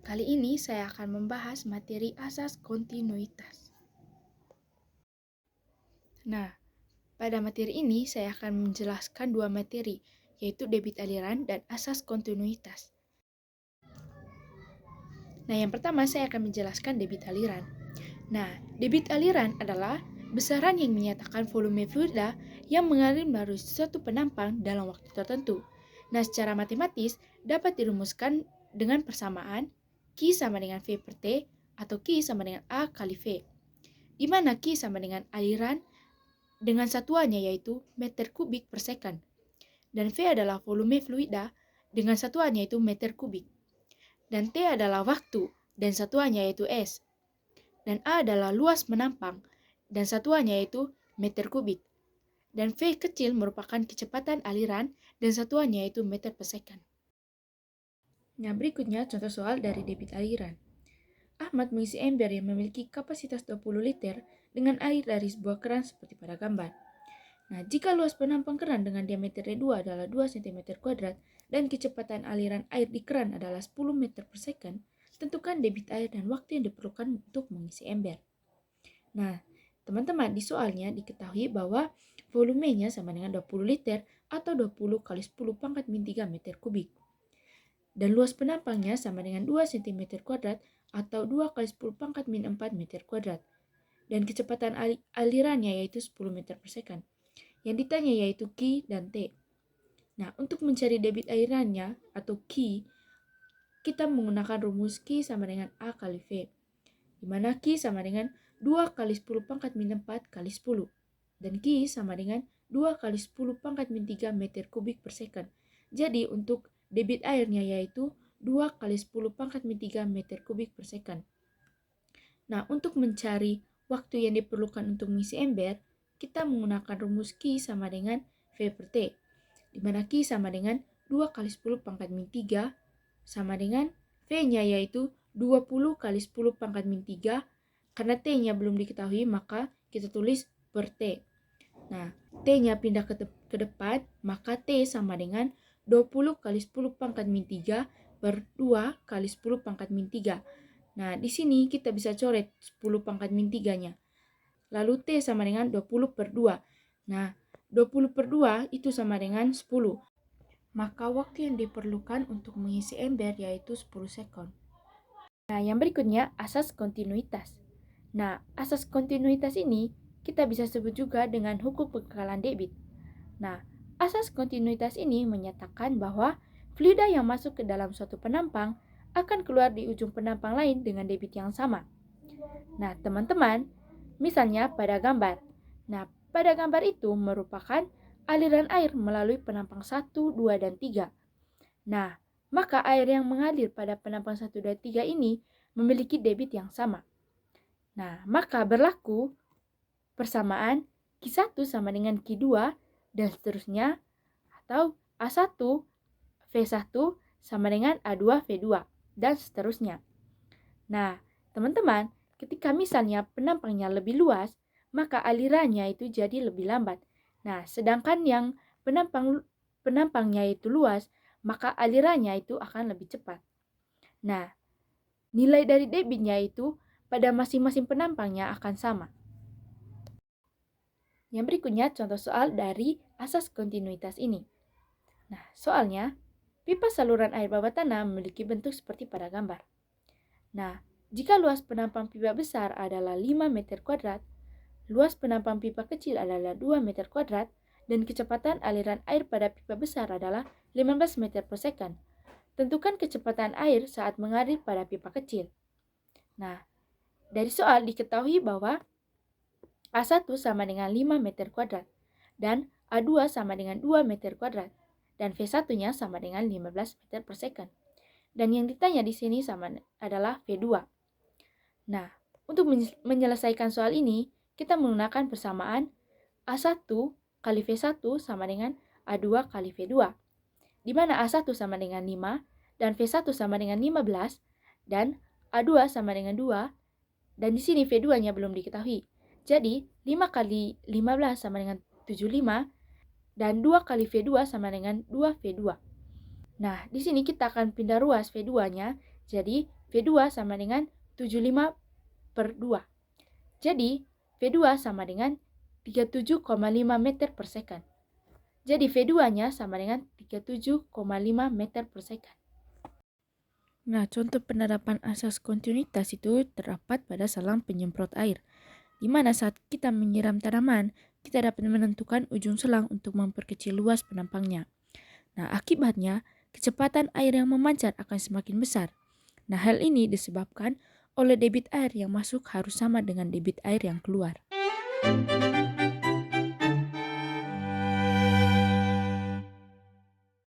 Kali ini saya akan membahas materi asas kontinuitas. Nah, pada materi ini saya akan menjelaskan dua materi, yaitu debit aliran dan asas kontinuitas. Nah, yang pertama saya akan menjelaskan debit aliran. Nah, debit aliran adalah besaran yang menyatakan volume fluida yang mengalir melalui suatu penampang dalam waktu tertentu. Nah, secara matematis dapat dirumuskan dengan persamaan Q sama dengan V per T atau Q sama dengan A kali V, di mana Q sama dengan aliran dengan satuannya yaitu meter kubik per second, dan V adalah volume fluida dengan satuannya yaitu meter kubik, dan T adalah waktu dan satuannya yaitu S, dan A adalah luas menampang dan satuannya yaitu meter kubik, dan V kecil merupakan kecepatan aliran dan satuannya yaitu meter per second. Nah, berikutnya contoh soal dari debit aliran. Ahmad mengisi ember yang memiliki kapasitas 20 liter dengan air dari sebuah keran seperti pada gambar. Nah, jika luas penampang keran dengan diameter D2 adalah 2 cm kuadrat dan kecepatan aliran air di keran adalah 10 meter per second, tentukan debit air dan waktu yang diperlukan untuk mengisi ember. Nah, teman-teman, di soalnya diketahui bahwa volumenya sama dengan 20 liter atau 20 kali 10 pangkat min 3 meter kubik. Dan luas penampangnya sama dengan 2 cm kuadrat atau 2 kali 10 pangkat min 4 meter kuadrat. Dan kecepatan alirannya yaitu 10 meter per second. Yang ditanya yaitu Q dan T. Nah, untuk mencari debit alirannya atau Q, kita menggunakan rumus Q sama dengan A kali V, di mana Q sama dengan 2 kali 10 pangkat min 4 kali 10, dan Q sama dengan 2 kali 10 pangkat min 3 meter kubik per second. Jadi, untuk debit airnya yaitu 2 kali 10 pangkat min 3 meter kubik per second. Nah, untuk mencari waktu yang diperlukan untuk mengisi ember, kita menggunakan rumus Q sama dengan V per T, di mana Q sama dengan 2 kali 10 pangkat min 3 sama dengan V-nya yaitu 20 kali 10 pangkat min 3. Karena T-nya belum diketahui, maka kita tulis per T. Nah, T-nya pindah ke depan, maka T sama dengan 20 kali 10 pangkat min 3 per 2 kali 10 pangkat min 3. Nah, di sini kita bisa coret 10 pangkat min 3-nya. Lalu T sama dengan 20 per 2. Nah, 20 per 2 itu sama dengan 10. Maka waktu yang diperlukan untuk mengisi ember yaitu 10 sekon. Nah, yang berikutnya asas kontinuitas. Nah, asas kontinuitas ini kita bisa sebut juga dengan hukum kekekalan debit. Nah, asas kontinuitas ini menyatakan bahwa fluida yang masuk ke dalam suatu penampang akan keluar di ujung penampang lain dengan debit yang sama. Nah, teman-teman, misalnya pada gambar. Nah, pada gambar itu merupakan aliran air melalui penampang 1, 2, dan 3. Nah, maka air yang mengalir pada penampang 1, 2, 3 ini memiliki debit yang sama. Nah, maka berlaku persamaan Q1 sama dengan Q2 dan seterusnya, atau A1 V1 sama dengan A2 V2 dan seterusnya. Nah, teman-teman, ketika misalnya penampangnya lebih luas, maka alirannya itu jadi lebih lambat. Nah, sedangkan yang penampangnya itu luas, maka alirannya itu akan lebih cepat. Nah, nilai dari debitnya itu pada masing-masing penampangnya akan sama. Yang berikutnya contoh soal dari asas kontinuitas ini. Nah, soalnya, pipa saluran air bawah tanah memiliki bentuk seperti pada gambar. Nah, jika luas penampang pipa besar adalah 5 meter kuadrat, luas penampang pipa kecil adalah 2 meter kuadrat, dan kecepatan aliran air pada pipa besar adalah 15 meter per second. Tentukan kecepatan air saat mengalir pada pipa kecil. Nah, dari soal diketahui bahwa A1 sama dengan 5 meter kuadrat, dan A2 sama dengan 2 meter kuadrat, dan V1-nya sama dengan 15 meter per second. Dan yang ditanya di sini sama adalah V2. Nah, untuk menyelesaikan soal ini, kita menggunakan persamaan A1 kali V1 sama dengan A2 kali V2, di mana A1 sama dengan 5, dan V1 sama dengan 15, dan A2 sama dengan 2, dan di sini V2-nya belum diketahui. Jadi, 5 kali 15 sama dengan 75, dan 2 kali V2 sama dengan 2 V2. Nah, di sini kita akan pindah ruas V2-nya, jadi V2 sama dengan 75 per 2. Jadi, V2 sama dengan 37,5 meter per second. Jadi, V2-nya sama dengan 37,5 meter per second. Nah, contoh penerapan asas kontinuitas itu terdapat pada selang penyemprot air, di mana saat kita menyiram tanaman, kita dapat menentukan ujung selang untuk memperkecil luas penampangnya. Nah, akibatnya, kecepatan air yang memancar akan semakin besar. Nah, hal ini disebabkan oleh debit air yang masuk harus sama dengan debit air yang keluar.